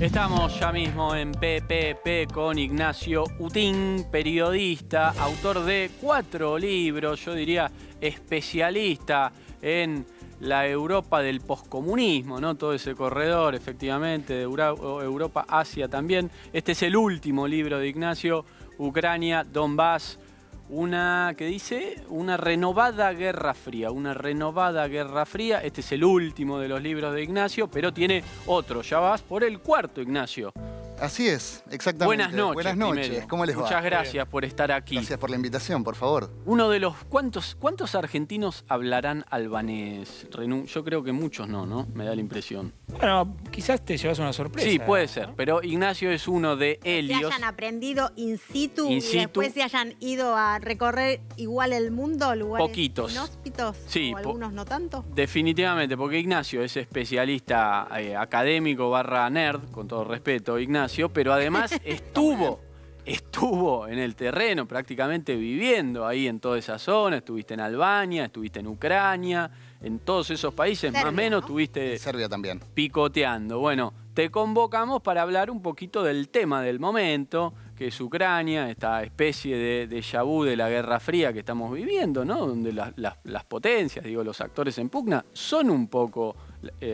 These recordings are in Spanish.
Estamos ya mismo en PPP con Ignacio Utín, periodista, autor de 4 libros, yo diría especialista en la Europa del poscomunismo, ¿no? Todo ese corredor, efectivamente, de Europa, Asia también. Este es el último libro de Ignacio, Ucrania, Donbass. ¿Qué dice? Una renovada Guerra Fría, una renovada Guerra Fría. Este es el último de los libros de Ignacio, pero tiene otro. Ya vas por el 4, Ignacio. Así es, exactamente. Buenas noches. Buenas noches, primero. ¿cómo les va? Muchas gracias por estar aquí. Gracias por la invitación, por favor. Uno de los... ¿Cuántos argentinos hablarán albanés? Yo creo que muchos no, me da la impresión. Bueno, quizás te llevas una sorpresa. Sí, puede ser, pero Ignacio es uno de Helios. Que hayan aprendido in situ, In y situ. después se hayan ido a recorrer igual el mundo, lugares Poquitos. inhóspitos, Sí, o algunos no tanto. Definitivamente, porque Ignacio es especialista académico / nerd, con todo respeto, Ignacio, pero además estuvo en el terreno prácticamente viviendo ahí en toda esa zona. Estuviste en Albania, estuviste en Ucrania, en todos esos países, Serbia, más o menos ¿no? estuviste Serbia también. picoteando. Bueno, te convocamos para hablar un poquito del tema del momento, que es Ucrania, esta especie de déjà vu de la Guerra Fría que estamos viviendo, ¿no? Donde las potencias, los actores en pugna, son un poco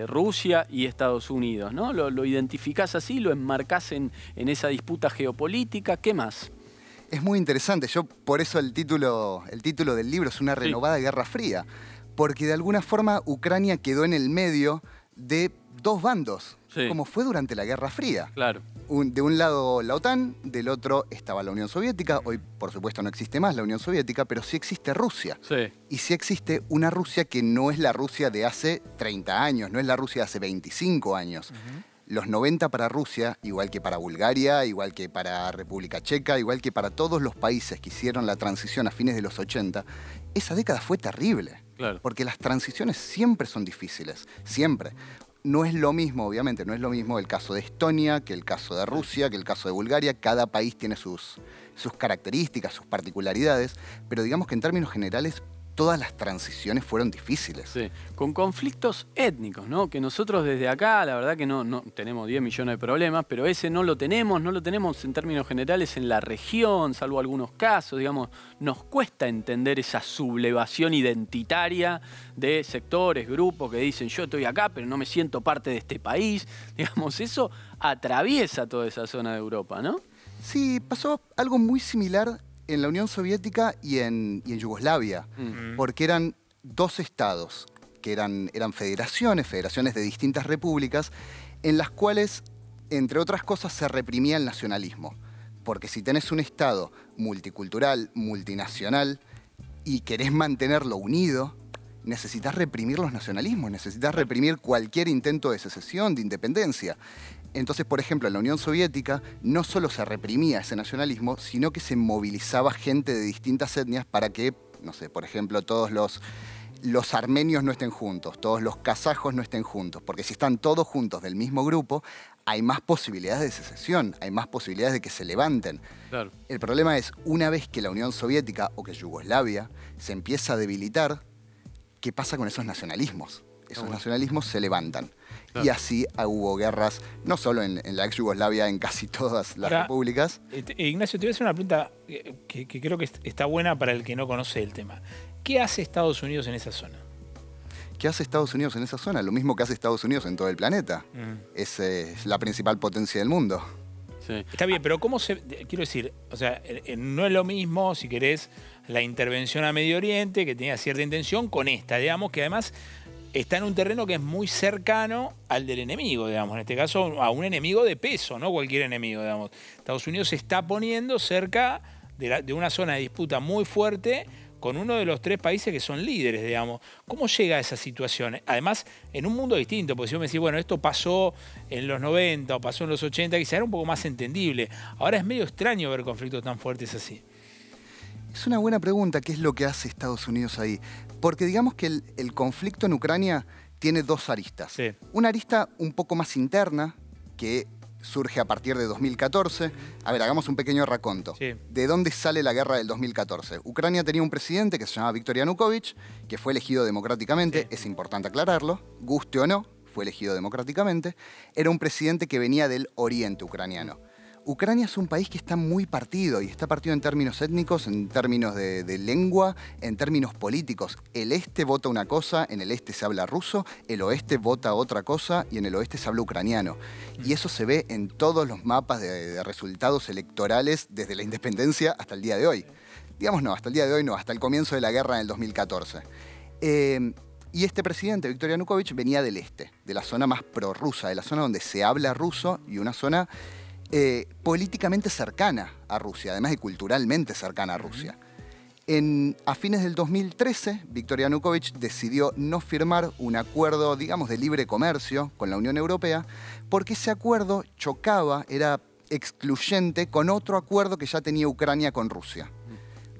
Rusia y Estados Unidos, ¿no? Lo identificás así, lo enmarcás en esa disputa geopolítica. ¿Qué más? Es muy interesante. Yo, por eso el título del libro es una renovada Guerra Fría. Porque de alguna forma Ucrania quedó en el medio de dos bandos, Sí. como fue durante la Guerra Fría. Claro. De un lado la OTAN, del otro estaba la Unión Soviética. Hoy, por supuesto, no existe más la Unión Soviética, pero sí existe Rusia. Sí. Y sí existe una Rusia que no es la Rusia de hace 30 años, no es la Rusia de hace 25 años. Los 90 para Rusia, igual que para Bulgaria, igual que para República Checa, igual que para todos los países que hicieron la transición a fines de los 80, esa década fue terrible. Claro. Porque las transiciones siempre son difíciles, siempre. No es lo mismo, obviamente, no es lo mismo el caso de Estonia que el caso de Rusia, que el caso de Bulgaria. Cada país tiene sus características, sus particularidades, pero digamos que en términos generales todas las transiciones fueron difíciles. Sí, con conflictos étnicos, ¿no? Que nosotros desde acá, la verdad que no tenemos 10 millones de problemas, pero ese no lo tenemos en términos generales en la región, salvo algunos casos, nos cuesta entender esa sublevación identitaria de sectores, grupos que dicen yo estoy acá, pero no me siento parte de este país. Eso atraviesa toda esa zona de Europa, ¿no? Sí, pasó algo muy similar en la Unión Soviética y en Yugoslavia, porque eran dos estados que eran federaciones de distintas repúblicas, en las cuales, entre otras cosas, se reprimía el nacionalismo. Porque si tenés un estado multicultural, multinacional, y querés mantenerlo unido, necesitas reprimir los nacionalismos, necesitas reprimir cualquier intento de secesión, de independencia. Entonces, por ejemplo, en la Unión Soviética no solo se reprimía ese nacionalismo, sino que se movilizaba gente de distintas etnias para que, no sé, por ejemplo, todos los armenios no estén juntos, todos los kazajos no estén juntos, porque si están todos juntos del mismo grupo, hay más posibilidades de secesión, hay más posibilidades de que se levanten. Claro. El problema es, una vez que la Unión Soviética o que Yugoslavia se empieza a debilitar, ¿qué pasa con esos nacionalismos? Esos nacionalismos se levantan. Claro. Y así hubo guerras, no solo en la ex Yugoslavia, en casi todas las repúblicas. Ignacio, te voy a hacer una pregunta que creo que está buena para el que no conoce el tema. ¿Qué hace Estados Unidos en esa zona? ¿Qué hace Estados Unidos en esa zona? Lo mismo que hace Estados Unidos en todo el planeta. Es la principal potencia del mundo. Sí. Está bien, pero ¿cómo se...? Quiero decir, o sea, no es lo mismo, si querés, la intervención a Medio Oriente, que tenía cierta intención, con esta, que además está en un terreno que es muy cercano al del enemigo, en este caso a un enemigo de peso, no cualquier enemigo, Estados Unidos se está poniendo cerca de una zona de disputa muy fuerte con uno de los 3 países que son líderes, ¿Cómo llega a esa situación? Además, en un mundo distinto, porque si yo me decís, bueno, esto pasó en los 90 o pasó en los 80, quizá era un poco más entendible. Ahora es medio extraño ver conflictos tan fuertes así. Es una buena pregunta, ¿qué es lo que hace Estados Unidos ahí? Porque digamos que el conflicto en Ucrania tiene 2 aristas. Sí. Una arista un poco más interna, que surge a partir de 2014. A ver, hagamos un pequeño raconto. Sí. ¿De dónde sale la guerra del 2014? Ucrania tenía un presidente que se llamaba Viktor Yanukovych, que fue elegido democráticamente, es importante aclararlo, guste o no, fue elegido democráticamente, era un presidente que venía del oriente ucraniano. Ucrania es un país que está muy partido, y está partido en términos étnicos, en términos de lengua, en términos políticos. El este vota una cosa, en el este se habla ruso, el oeste vota otra cosa y en el oeste se habla ucraniano. Y eso se ve en todos los mapas de resultados electorales desde la independencia hasta el día de hoy. Digamos no, hasta el día de hoy no, hasta el comienzo de la guerra en el 2014. Y este presidente, Viktor Yanukovych, venía del este, de la zona más prorrusa, de la zona donde se habla ruso y una zona políticamente cercana a Rusia, además de culturalmente cercana a Rusia. A fines del 2013, Viktor Yanukovych decidió no firmar un acuerdo, digamos, de libre comercio con la Unión Europea, porque ese acuerdo chocaba, era excluyente con otro acuerdo que ya tenía Ucrania con Rusia.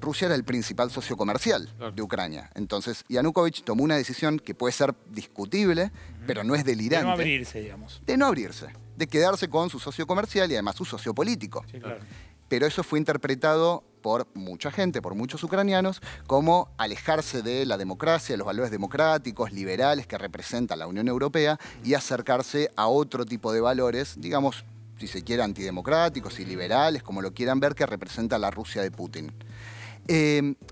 Rusia era el principal socio comercial de Ucrania. Entonces, Yanukovych tomó una decisión que puede ser discutible, pero no es delirante. De no abrirse, digamos. De no abrirse, de quedarse con su socio comercial y además su socio político. Sí, claro. Pero eso fue interpretado por mucha gente, por muchos ucranianos, como alejarse de la democracia, de los valores democráticos, liberales que representa la Unión Europea y acercarse a otro tipo de valores, digamos, si se quiere, antidemocráticos y liberales, como lo quieran ver, que representa la Rusia de Putin.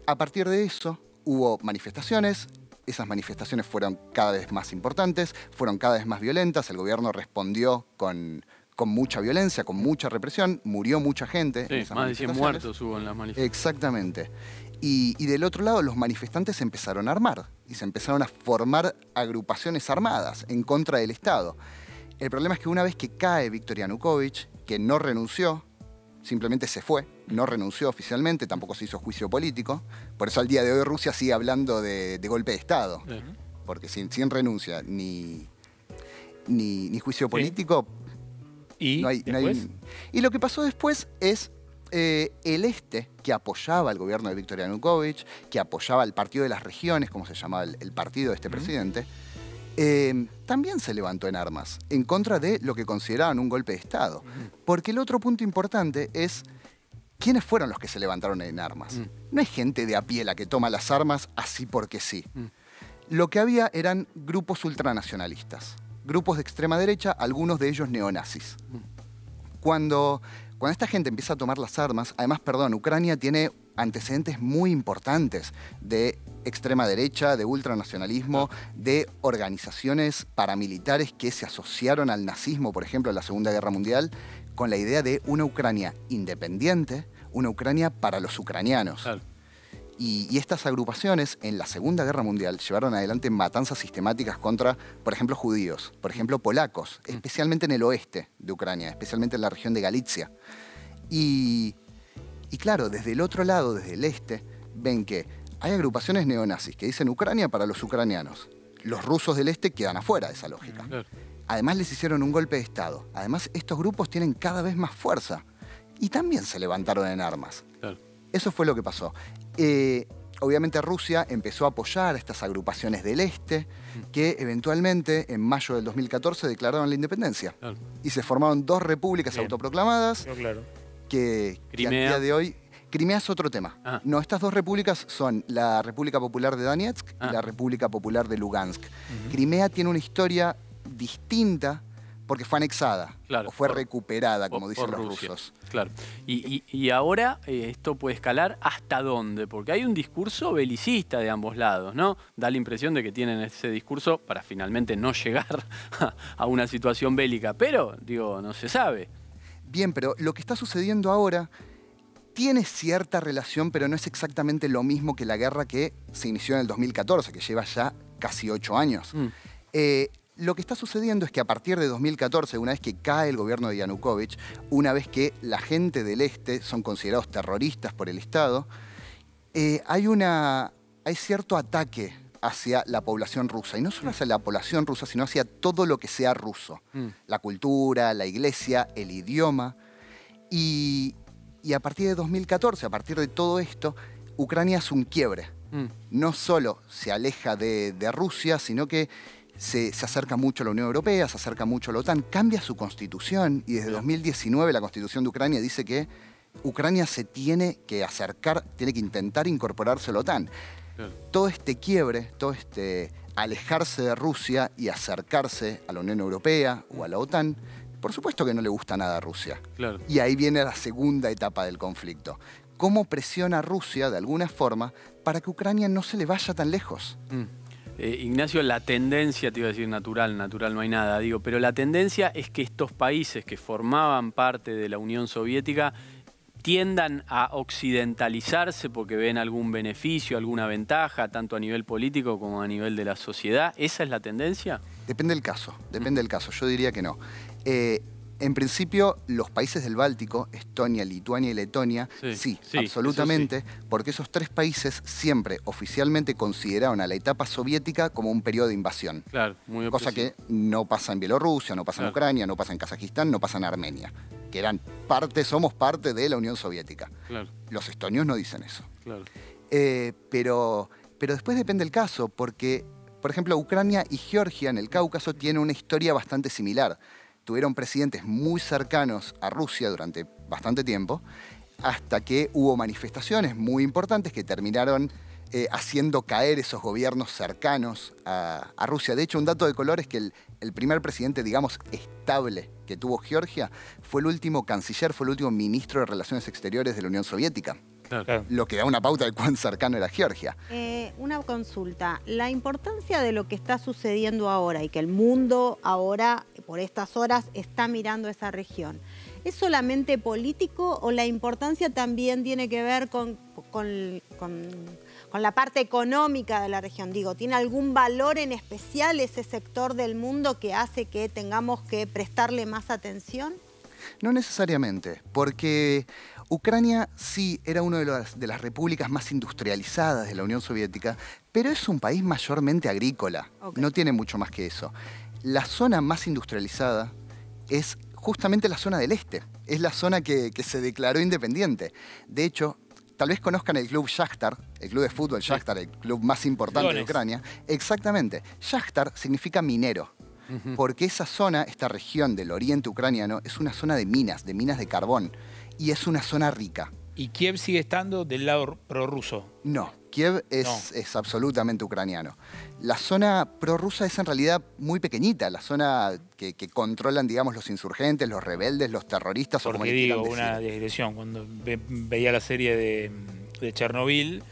A partir de eso hubo manifestaciones, esas manifestaciones fueron cada vez más importantes, fueron cada vez más violentas, el gobierno respondió con mucha violencia, con mucha represión, murió mucha gente. Sí, en esas más de 100 muertos hubo en las manifestaciones. Exactamente. Y del otro lado, los manifestantes se empezaron a armar y se empezaron a formar agrupaciones armadas en contra del Estado. El problema es que una vez que cae Viktor Yanukovych, que no renunció, simplemente se fue, no renunció oficialmente, tampoco se hizo juicio político. Por eso al día de hoy Rusia sigue hablando de golpe de Estado. Porque sin renuncia ni juicio político, ¿Y no hay. Y lo que pasó después es el este, que apoyaba al gobierno de Viktor Yanukovych, que apoyaba al Partido de las Regiones, como se llamaba el partido de este presidente, también se levantó en armas en contra de lo que consideraban un golpe de Estado. Porque el otro punto importante es quiénes fueron los que se levantaron en armas. No es gente de a pie la que toma las armas así porque sí. Lo que había eran grupos ultranacionalistas, grupos de extrema derecha, algunos de ellos neonazis. Cuando esta gente empieza a tomar las armas, además, Ucrania tiene antecedentes muy importantes de extrema derecha, de ultranacionalismo, de organizaciones paramilitares que se asociaron al nazismo, por ejemplo, en la Segunda Guerra Mundial, con la idea de una Ucrania independiente, una Ucrania para los ucranianos. Claro. Y estas agrupaciones en la Segunda Guerra Mundial llevaron adelante matanzas sistemáticas contra, por ejemplo, judíos, por ejemplo, polacos, especialmente en el oeste de Ucrania, especialmente en la región de Galicia. Y claro, desde el otro lado, desde el este, ven que hay agrupaciones neonazis que dicen Ucrania para los ucranianos. Los rusos del este quedan afuera de esa lógica. Claro. Además les hicieron un golpe de Estado. Además, estos grupos tienen cada vez más fuerza. Y también se levantaron en armas. Claro. Eso fue lo que pasó. Obviamente Rusia empezó a apoyar a estas agrupaciones del este que eventualmente en mayo del 2014 declararon la independencia. Claro. Y se formaron dos repúblicas autoproclamadas que al día de hoy... Crimea es otro tema. No, estas dos repúblicas son la República Popular de Donetsk y la República Popular de Lugansk. Crimea tiene una historia distinta porque fue anexada, claro, o fue recuperada, como dicen los Rusia. rusos. Claro. Y ahora esto puede escalar ¿hasta dónde? Porque hay un discurso belicista de ambos lados, ¿no? Da la impresión de que tienen ese discurso para finalmente no llegar a una situación bélica, pero, digo, no se sabe. Bien, pero lo que está sucediendo ahora tiene cierta relación, pero no es exactamente lo mismo que la guerra que se inició en el 2014, que lleva ya casi 8 años. Lo que está sucediendo es que a partir de 2014, una vez que cae el gobierno de Yanukovych, una vez que la gente del este son considerados terroristas por el Estado, hay cierto ataque hacia la población rusa. Y no solo hacia la población rusa, sino hacia todo lo que sea ruso. La cultura, la iglesia, el idioma. Y a partir de 2014, a partir de todo esto, Ucrania hace un quiebre. No solo se aleja de Rusia, sino que se acerca mucho a la Unión Europea, se acerca mucho a la OTAN, cambia su constitución y desde 2019 la constitución de Ucrania dice que Ucrania se tiene que acercar, tiene que intentar incorporarse a la OTAN. Todo este quiebre, todo este alejarse de Rusia y acercarse a la Unión Europea o a la OTAN, por supuesto que no le gusta nada a Rusia. Claro. Y ahí viene la segunda etapa del conflicto. ¿Cómo presiona a Rusia, de alguna forma, para que Ucrania no se le vaya tan lejos? Ignacio, la tendencia, te iba a decir natural no hay nada, digo, pero la tendencia es que estos países que formaban parte de la Unión Soviética tiendan a occidentalizarse porque ven algún beneficio, alguna ventaja, tanto a nivel político como a nivel de la sociedad. ¿Esa es la tendencia? Depende del caso, yo diría que no. En principio, los países del Báltico, Estonia, Lituania y Letonia, sí, absolutamente, sí. Porque esos tres países siempre oficialmente consideraron a la etapa soviética como un periodo de invasión. Claro, muy cosa que no pasa en Bielorrusia, no pasa en Ucrania, no pasa en Kazajistán, no pasa en Armenia, que somos parte de la Unión Soviética. Claro. Los estonios no dicen eso. Claro. Pero después depende del caso, porque, por ejemplo, Ucrania y Georgia en el Cáucaso tienen una historia bastante similar. Tuvieron presidentes muy cercanos a Rusia durante bastante tiempo, hasta que hubo manifestaciones muy importantes que terminaron haciendo caer esos gobiernos cercanos a Rusia. De hecho, un dato de color es que el primer presidente, digamos, estable que tuvo Georgia fue el último canciller, fue el último ministro de Relaciones Exteriores de la Unión Soviética. Claro. Lo que da una pauta de cuán cercano era Georgia. Una consulta. La importancia de lo que está sucediendo ahora y que el mundo ahora, por estas horas, está mirando esa región, ¿es solamente político o la importancia también tiene que ver con la parte económica de la región? Digo, ¿tiene algún valor en especial ese sector del mundo que hace que tengamos que prestarle más atención? No necesariamente, porque Ucrania sí era una de las repúblicas más industrializadas de la Unión Soviética, pero es un país mayormente agrícola, no tiene mucho más que eso. La zona más industrializada es justamente la zona del este, es la zona que se declaró independiente. De hecho, tal vez conozcan el club Shakhtar, el club de fútbol Shakhtar, el club más importante de Ucrania. Exactamente, Shakhtar significa minero. Porque esa zona, esta región del oriente ucraniano, es una zona de minas de carbón. Y es una zona rica. ¿Y Kiev sigue estando del lado prorruso? No, Kiev es absolutamente ucraniano. La zona prorrusa es en realidad muy pequeñita, la zona que controlan, digamos, los insurgentes, los rebeldes, los terroristas. Porque digo, una digresión, cuando veía la serie de Chernobyl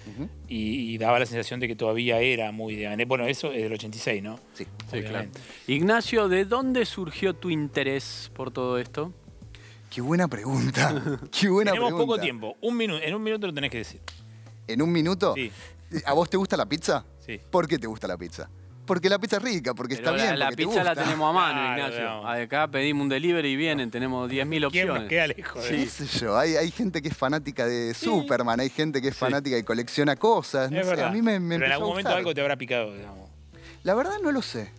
y daba la sensación de que todavía era muy... Bueno, eso es del 86, ¿no? Sí, claro. Ignacio, ¿de dónde surgió tu interés por todo esto? Qué buena pregunta. Qué buena Tenemos pregunta. poco tiempo. En un minuto lo tenés que decir. ¿En un minuto? Sí. ¿A vos te gusta la pizza? Sí. ¿Por qué te gusta la pizza? Porque la pizza es rica, porque está bien, la porque te pizza gusta. la tenemos a mano, Claro, Ignacio. no. Acá pedimos un delivery y vienen, tenemos 10.000 ¿Quién opciones. nos queda lejos? ¿Qué sé yo? Hay gente que es fanática de Superman, hay gente que es fanática y colecciona cosas. Es verdad. A mí me Pero en empezó algún a momento gustar. algo te habrá picado, digamos. La verdad no lo sé,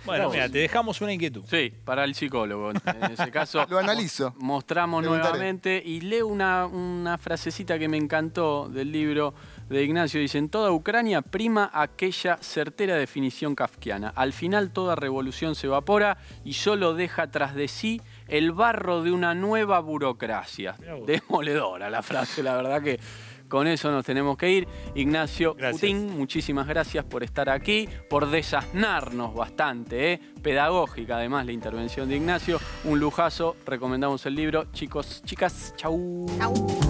Bueno, mira, te dejamos una inquietud. Sí, para el psicólogo. En ese caso, Lo analizo. Mostramos nuevamente y leo una frasecita que me encantó del libro de Ignacio. Dice: en toda Ucrania prima aquella certera definición kafkiana. Al final toda revolución se evapora y solo deja tras de sí el barro de una nueva burocracia. Demoledora la frase, la verdad que... Con eso nos tenemos que ir. Ignacio Utín, muchísimas gracias por estar aquí, por desasnarnos bastante, pedagógica además la intervención de Ignacio. Un lujazo, recomendamos el libro. Chicos, chicas, chau. Chau.